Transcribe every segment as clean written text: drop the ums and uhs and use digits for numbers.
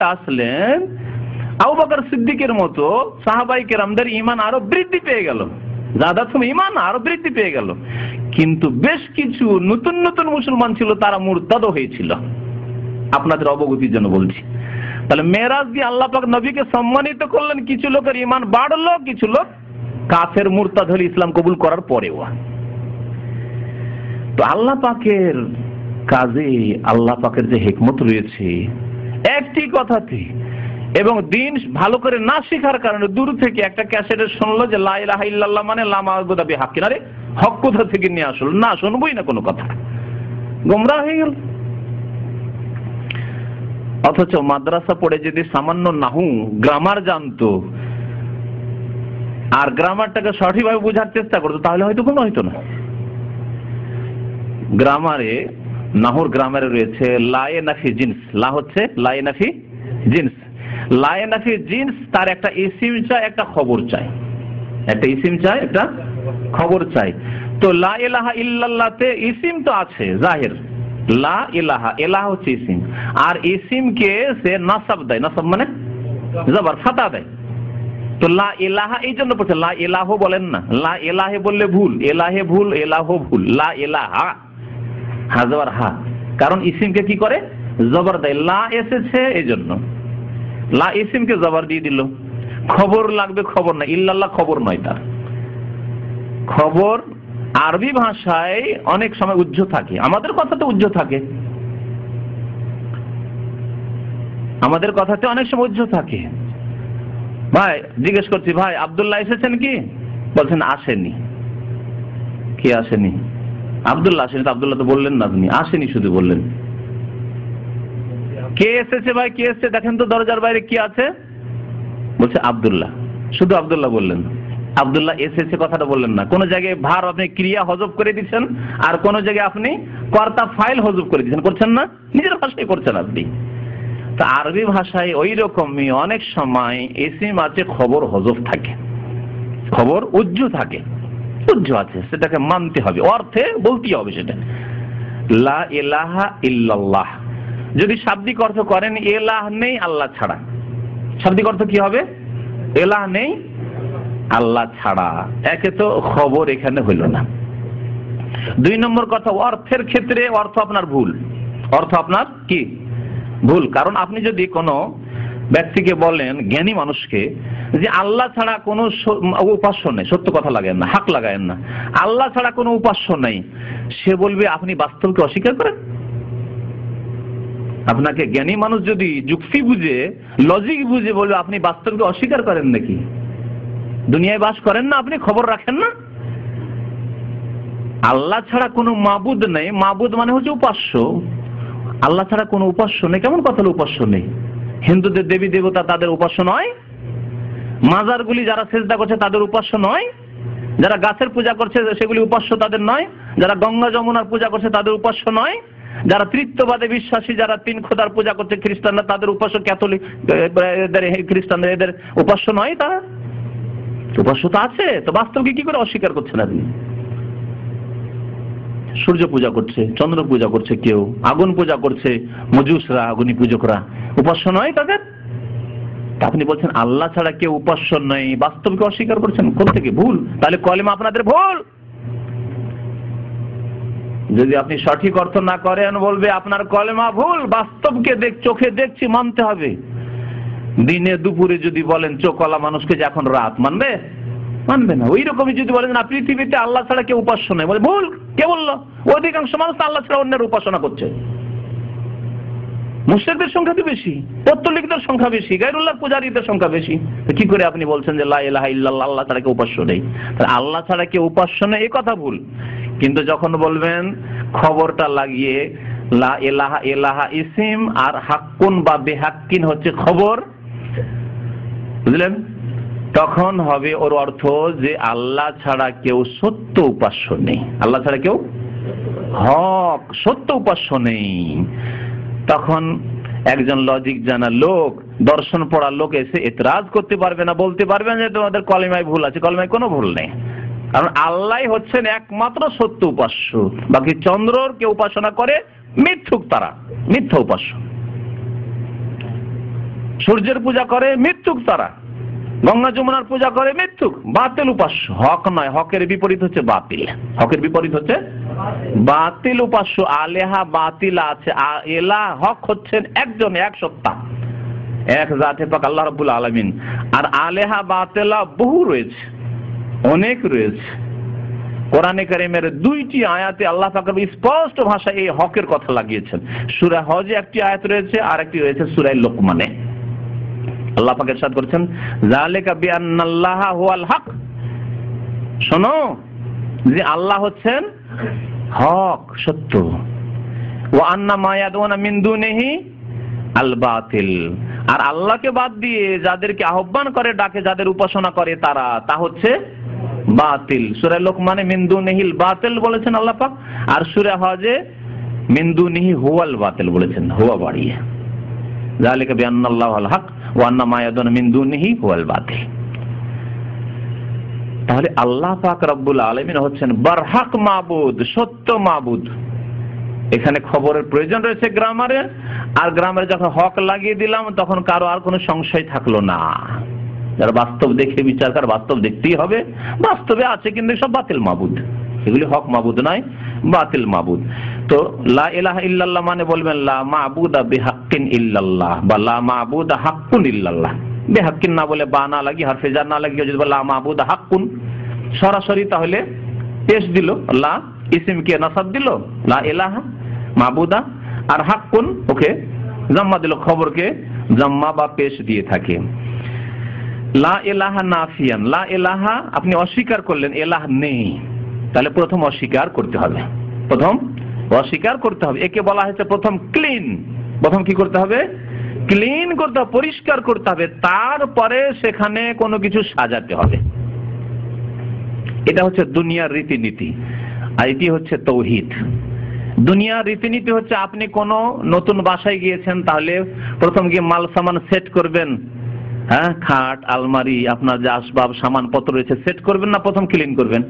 একটা আসলেন, আবু বকর সিদ্দিকের মতো সাহাবায়ে কেরামদের ঈমান আরো বৃদ্ধি পেয়ে গেল, জাদাতুহুম ঈমান আরো বৃদ্ধি পেয়ে গেল। কিন্তু বেশ কিছু নতুন নতুন মুসলমান ছিল, তারা মুরতাদ হয়েছিল। আপনাদের অবগতির জন্য বলছি। তাহলে মেরাজ দিয়ে আল্লাহ পাক নবীকে সম্মানিত করলেন, কিছু লোকের ঈমান বাড়লো, কিছু লোক কাফের মুরতাদ হলে ইসলাম কবুল করার পরেও। তো আল্লাহ পাকের কাজে আল্লাহ পাকের যে হিকমত রয়েছে একটি কথাতে, এবং দিন ভালো করে না শেখার কারণে দূর থেকে একটা ক্যাসেটে শুনলো যে লা ইলাহা ইল্লাল্লাহ মানে লা মা'বুদা বিহাক্কিন, আরে হক কোথা থেকে নিয়ে আসলো, না শুনবই না কোনো কথা, গোমরাহ হয়ে গেল। অথচ মাদ্রাসা পড়ে যদি সামান্য নাহু গ্রামার জানতো আর গ্রামারটাকে সঠিকভাবে বোঝার চেষ্টা করতো, তাহলে হয়তো কোনো হইতো না। গ্রামারে, নাহুর গ্রামারে রয়েছে লায়ে নাফি জিন্স, লা হচ্ছে লায়ে নাফি জিন্স, লায়ে নাফি জিন্স, তার একটা ইসিম চাই, একটা খবর চাই, একটা ইসিম চাই, একটা খবর চাই। তো লা ইলাহা ইল্লাল্লাহতে ইসিম তো আছে জাহির, লা ইলাহা, ইলাহা হচ্ছে ইসিম, আর ইসিমকে সে নাসাব দেয়, নাসাব মানে জবর ফাতা দেয়। তো লা ইলাহা এই জন্য পড়ছে, লা ইলাহ বলেন না, লা ইলাহে বললে ভুল, এলাহে ভুল, এলাহ ভুল, লা ইলাহা হাজবার হা, কারণ ইসিমকে কি করে জবর দেয়, লা এসেছে এই জন্য, লা ইসিমকে জবর দিয়ে দিল। খবর লাগবে, খবর না, ইল্লাল্লাহ খবর নয়, তার খবর আরবি ভাষায় অনেক সময় উজ্জ থাকে, আমাদের কথাতে উজ্জ থাকে, আমাদের কথাতে অনেক সময় উজ্জ থাকে। ভাই জিজ্ঞেস করছি, ভাই আব্দুল্লাহ এসেছেন কি? বলছেন আসেনি। কি আসেনি? আব্দুল্লাহ আসেনি। আব্দুল্লাহ তো বললেন না, আপনি আসেনি শুধু বললেন। কে এসেছে ভাই, কে এসেছে দেখেন তো দরজার বাইরে কি আছে? বলছে আব্দুল্লাহ, শুধু আব্দুল্লাহ বললেন, আব্দুল্লাহ এসেছে কথাটা বললেন না। কোন জায়গায় ভার আপনি ক্রিয়া হজব করে দিচ্ছেন, আর কোন জায়গায় আপনি কর্তা ফাইল হজব করে দিচ্ছেন, করছেন না? নিজের ভাষায় করছেন আপনি। তা আরবি ভাষায় ওই রকমই অনেক সময় ইসিম আছে, খবর হজব থাকে, খবর উজ্জ থাকে, উজ্জ আছে, সেটাকে মানতে হবে, অর্থে বলতে হবে সেটা। লা ইলাহা ইল্লাল্লাহ যদি শাব্দিক অর্থ করেন, এলাহ নেই আল্লাহ ছাড়া, শাব্দিক অর্থ কি হবে? এলাহ নেই আল্লাহ ছাড়া। একে তো খবর এখানে হইল না। দুই নম্বর কথা, অর্থের ক্ষেত্রে অর্থ আপনার ভুল, অর্থ আপনার কি ভুল। কারণ আপনি যদি কোনো ব্যক্তিকে বলেন, জ্ঞানী মানুষকে, যে আল্লাহ ছাড়া কোনো উপাস্য নেই, সত্য কথা লাগায়েন না, হাক লাগায়েন না, আল্লাহ ছাড়া কোনো উপাস্য নেই, সে বলবে আপনি বাস্তবকে অস্বীকার করেন। আপনাকে জ্ঞানী মানুষ যদি যুক্তি বুঝে, লজিক বুঝে বলবে আপনি বাস্তবকে অস্বীকার করেন নাকি? দুনিয়ায় বাস করেন না আপনি, খবর রাখেন না? আল্লাহ ছাড়া কোনো মাবুদ নেই, মাবুদ মানে হচ্ছে উপাস্য, আল্লাহ ছাড়া কোনো উপাস্য নেই। কেমন কথা হলো উপাস্য নেই? হিন্দুদের দেবী দেবতা তাদের উপাস্য নয়? মাজারগুলি যারা সেজদা করছে তাদের উপাস্য নয়? যারা গাছের পূজা করছে সেগুলি উপাস্য তাদের নয়? যারা গঙ্গা যমুনার পূজা করছে তাদের উপাস্য নয়? যারা তৃতীয়বাদে বিশ্বাসী, যারা তিন খোদার পূজা করছে খ্রিস্টানরা, তাদের উপাস্য, ক্যাথলিক খ্রিস্টানদের এদের উপাস্য নয়? তারা উপাস্য তো আছে, তো বাস্তবকে কি করে অস্বীকার করছেন আপনি? সূর্য পূজা করছে, চন্দ্র পূজা করছে, কেউ আগুন পূজা করছে, মজুসরা আগুনি পূজকরা, উপাস্য নয় তাদের? আপনি বলছেন আল্লাহ ছাড়া কেউ উপাস্য নয়, বাস্তবকে অস্বীকার করছেন। কোন থেকে ভুল? তাহলে কলেমা আপনাদের ভুল। যদি আপনি সঠিক অর্থ না করেন, বলবে আপনার কলেমা ভুল। বাস্তবকে চোখে দেখছি, মানতে হবে। দিনে দুপুরে যদি বলেন চোখওয়ালা মানুষকে যে এখন রাত, মানবে? মানবে না। ওই রকমই যদি বলেন না পৃথিবীতে আল্লাহ ছাড়া কেউ উপাস্য নেই, বলে ভুল। কে বললো? অধিকাংশ মানুষ আল্লাহ ছাড়া অন্যের উপাসনা করছে। মুশরিকদের সংখ্যা তো বেশি, পৌত্তলিকদের সংখ্যা বেশি, গায়রুল্লাহর পূজারীদের সংখ্যা বেশি। কি করে আপনি বলছেন যে লা ইলাহা ইল্লাল্লাহ, আল্লাহ ছাড়া কেউ উপাস্য নেই? আল্লাহ ছাড়া কেউ উপাস্য নেই এই কথা ভুল। কিন্তু যখন বলবেন খবরটা লাগিয়ে লা ইলাহা ইলাহা ইসিম আর হাক্কুন বা বেহাক্কিন হচ্ছে খবর, বুঝলেন? তখন হবে ওর অর্থ যে আল্লাহ ছাড়া কেউ সত্য উপাস্য নেই, আল্লাহ ছাড়া কেউ হক সত্য উপাস্য নেই। তখন একজন লজিক জানা লোক, দর্শন পড়া লোক এসে এতরাজ করতে পারবে না, বলতে পারবেন যে তোমাদের কলেমায় ভুল আছে। কলেমায় কোনো ভুল নেই, কারণ আল্লাহ হচ্ছেন একমাত্র সত্য উপাস্য। বাকি চন্দ্রর কে উপাসনা করে মিথ্যুক, তারা মিথ্যা উপাস্য। সূর্যের পূজা করে মিথ্যুক তারা, গঙ্গা যমুনার পূজা করে মিথ্যুক, বাতিল উপাস্য, হক নয়। হকের বিপরীত হচ্ছে বাতিল, হকের বিপরীত হচ্ছে বাতিল উপাস্য। আলেহা বাতিলা আছে, এলা হক হচ্ছেন একজন, এক সত্তা, এক জাতে পাক আল্লাহ রাব্বুল আলামিন। আর আলেহা বাতিলা বহু রয়েছে, অনেক রয়েছে। কোরআনে কারীমের 2টি আয়াতে আল্লাহ পাক স্পষ্ট ভাষায় এই হকের কথা লাগিয়েছেন। সূরা হজে একটি আয়াত রয়েছে, আর একটি রয়েছে সূরা লোকমানে। আল্লাহ পাক ইরশাদ করেছেন, যালিকা বিআন্নাল্লাহা হুয়াল হক, শোনো যে আল্লাহ হচ্ছেন হক, সত্য। ওয়া আন্না মা ইয়াদউনা মিন দুনিহি আল বাতিল, আর আল্লাহকে বাদ দিয়ে যাদেরকে আহ্বান করে, ডাকে, যাদের উপাসনা করে তারা, তা হচ্ছে বাতিল। সূরা লোকমানে মিন দুনিহিল বাতিল বলেছেন আল্লাহ পাক, আর সূরা হজে মিন দুনিহি হুয়াল বাতিল বলেছেন, হুয়া বাড়িয়ে। যালিকা বিআন্নাল্লাহু আল হক ওয়া আন্না মা ইয়াদউনা মিন দুনিহি হুয়াল বাতিল। তাহলে আল্লাহ পাক রব্বুল আলামিন হচ্ছেন বারহাক মাবুদ, সত্য মাবুদ। এখানে খবরের প্রয়োজন রয়েছে গ্রামারে, আর গ্রামারে যখন হক লাগিয়ে দিলাম তখন কারো আর কোনো সংশয় থাকলো না। যারা বাস্তব দেখে বিচার করে, বাস্তব দেখতেই হবে, বাস্তবে আছে কিন্তু সব বাতিল মাবুদ, এগুলি হক মাবুদ নয়, বাতিল মাবুদ। তো লা ইলাহা ইল্লাল্লাহ মানে বলবেন লা মাবুদা বিহাক্কিন ইল্লাল্লাহ, বা লা মাবুদা হাক্কুন ইল্লাল্লাহ। বিহাক্কিন না বলে বা না লাগিয়ে, হারফে জার না লাগিয়ে যদি লা মাবুদা হাক্কুন সরাসরি, তাহলে পেশ দিল লা, ইসিমকে নাসাব দিল লা ইলাহা মাবুদা, আর হাক্কুন ওকে জাম্মা দিল, খবরকে জাম্মা বা পেশ দিয়ে থাকে। লা ইলাহা নাফিয়ান, লা ইলাহা আপনি অস্বীকার করলেন, ইলাহ নেই, তাহলে প্রথম অস্বীকার করতে হবে, প্রথম অস্বীকার করতে হবে। একে বলা হয়েছে প্রথম ক্লিন, প্রথম কি করতে হবে? ক্লিন করতে হবে, পরিষ্কার করতে হবে, তারপরে সেখানে কোনো কিছু সাজাতে হবে। এটা হচ্ছে দুনিয়ার রীতিনীতি, আর এটি হচ্ছে তৌহিদ। দুনিয়ার রীতিনীতি হচ্ছে আপনি কোনো নতুন বাসায় গিয়েছেন, তাহলে প্রথম গিয়ে মাল সামান সেট করবেন, হ্যাঁ, খাট, আলমারি, আপনার যে আসবাব সামান পত্র রয়েছে সেট করবেন না প্রথম ক্লিন করবেন?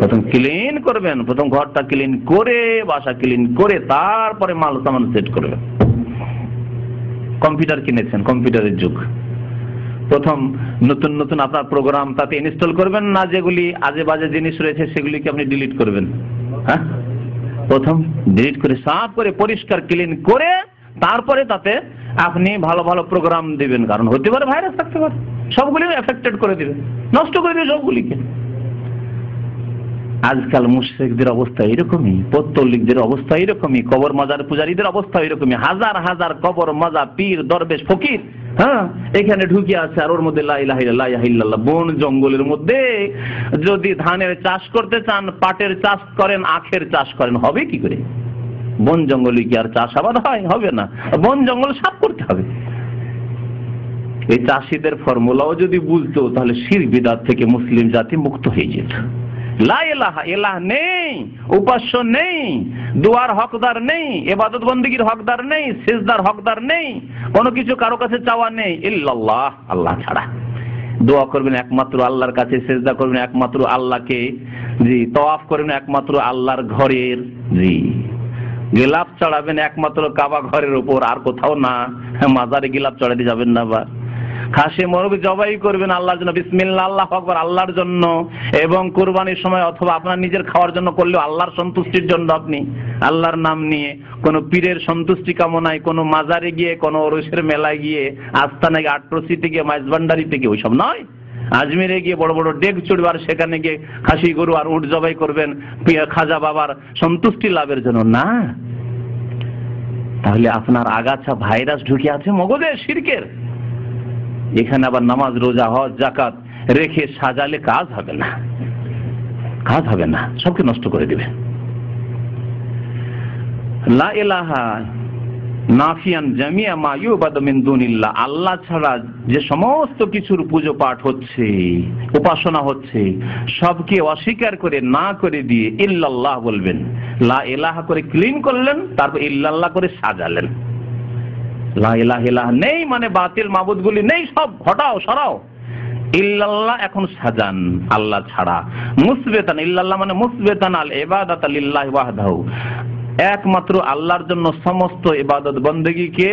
প্রথম ক্লিন করবেন, প্রথম ঘরটা ক্লিন করে, বাসা ক্লিন করে, তারপরে মাল সামান সেট করবেন। কম্পিউটার কিনেছেন, কম্পিউটারের যুগ, প্রথম নতুন নতুন আপনার প্রোগ্রাম তাতে ইনস্টল করবেন না, যেগুলি আজে বাজে জিনিস রয়েছে সেগুলিকে আপনি ডিলিট করবেন? হ্যাঁ, প্রথম ডিলিট করে সাফ করে পরিষ্কার ক্লিন করে তারপরে তাতে আপনি ভালো ভালো প্রোগ্রাম দিবেন, কারণ হতে পারে ভাইরাস থাকতে পারে, সবগুলি এফেক্টেড করে দিবে, নষ্ট করে দিবে সবগুলিকে। আজকাল মুশরিকদের অবস্থা এরকমই, পৌত্তলিকদের অবস্থা এরকমই, কবর মাজার পূজারীদের অবস্থা এরকমই। হাজার হাজার কবর মাজা পীর দরবেশ ফকির, হ্যাঁ, এখানে ঢুকে আছে, আর ওর মধ্যে লা ইলাহা ইল্লাল্লাহ। বন জঙ্গলের মধ্যে যদি ধানের চাষ করতে চান, পাটের চাষ করেন, আখের চাষ করেন, হবে কি করে? বন জঙ্গলে কি আর চাষাবাদ হয়? হবে না, বন জঙ্গল সাফ করতে হবে। এই চাষিদের ফর্মুলাও যদি বুঝতো তাহলে শিরক বিদআত থেকে মুসলিম জাতি মুক্ত হয়ে যেত। লা ইলাহা, ইলাহ নেই, উপাস্য নেই, দোয়ার হকদার নেই, ইবাদত বন্দেগীর হকদার নেই, সিজদার হকদার নেই, কোনো কিছু কারো কাছে চাওয়া নেই, ইল্লাল্লাহ, আল্লাহ ছাড়া। দোয়া করবেন একমাত্র আল্লাহর কাছে, সিজদা করবেন একমাত্র আল্লাহকে, জি, তওয়াফ করবেন একমাত্র আল্লাহর ঘরের, জি, গিলাপ চড়াবেন একমাত্র কাবা ঘরের উপর, আর কোথাও না। মাজারে গিলাপ চড়াতে যাবেন না। বা খাসি মোরগ জবাই করবেন আল্লাহর জন্য, বিসমিল্লাহ, আল্লাহু আকবার, আল্লাহর জন্য। এবং কুরবানির সময় অথবা আপনার নিজের খাওয়ার জন্য করলেও আল্লাহর সন্তুষ্টির জন্য আপনি আল্লাহর নাম নিয়ে, কোনো পীরের সন্তুষ্টি কামনায়, কোনো মাজারে গিয়ে, কোনো ওরসের মেলায় গিয়ে, আস্তানায় আট্রসিতে গিয়ে, মাইজভান্ডারিতে গিয়ে, ওইসব নয়। আজমিরে গিয়ে বড় বড় ডেক চড়বার, সেখানে গিয়ে খাসি গরু আর উট জবাই করবেন খাজা বাবার সন্তুষ্টি লাভের জন্য না। তাহলে আপনার আগাছা ভাইরাস ঢুকে আছে মগজে শিরকের। এখানে আবার নামাজ, রোজা, হজ, যাকাত রেখে সাজালে কাজ হবে না, কাজ হবে না, সবকে নষ্ট করে দিবে। লা ইলাহা নাফিয়ান জামিয়া মা ইউবাদু মিন দুনিল্লাহ, আল্লাহ ছাড়া যে সমস্ত কিছুর পুজো পাঠ হচ্ছে, উপাসনা হচ্ছে, সবকে অস্বীকার করে, না করে দিয়ে ইল্লাল্লাহ বলবেন। লা ইলাহা করে ক্লিন করলেন, তারপর ইল্লাল্লাহ করে সাজালেন। লা ইলাহা ইল্লাল্লাহ নেই মানে বাতিল মাবুদগুলি নেই, সব হটাও, সরাও। ইল্লাল্লাহ এখন সাজান আল্লাহ ছাড়া। মুসবিতান, ইল্লাল্লাহ মানে মুসবিতান আল ইবাদাতা লিল্লাহি ওয়াহদাহু, একমাত্র আল্লাহর জন্য সমস্ত ইবাদত বন্দেগীকে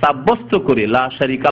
সাব্যস্ত করে, লা শারীকা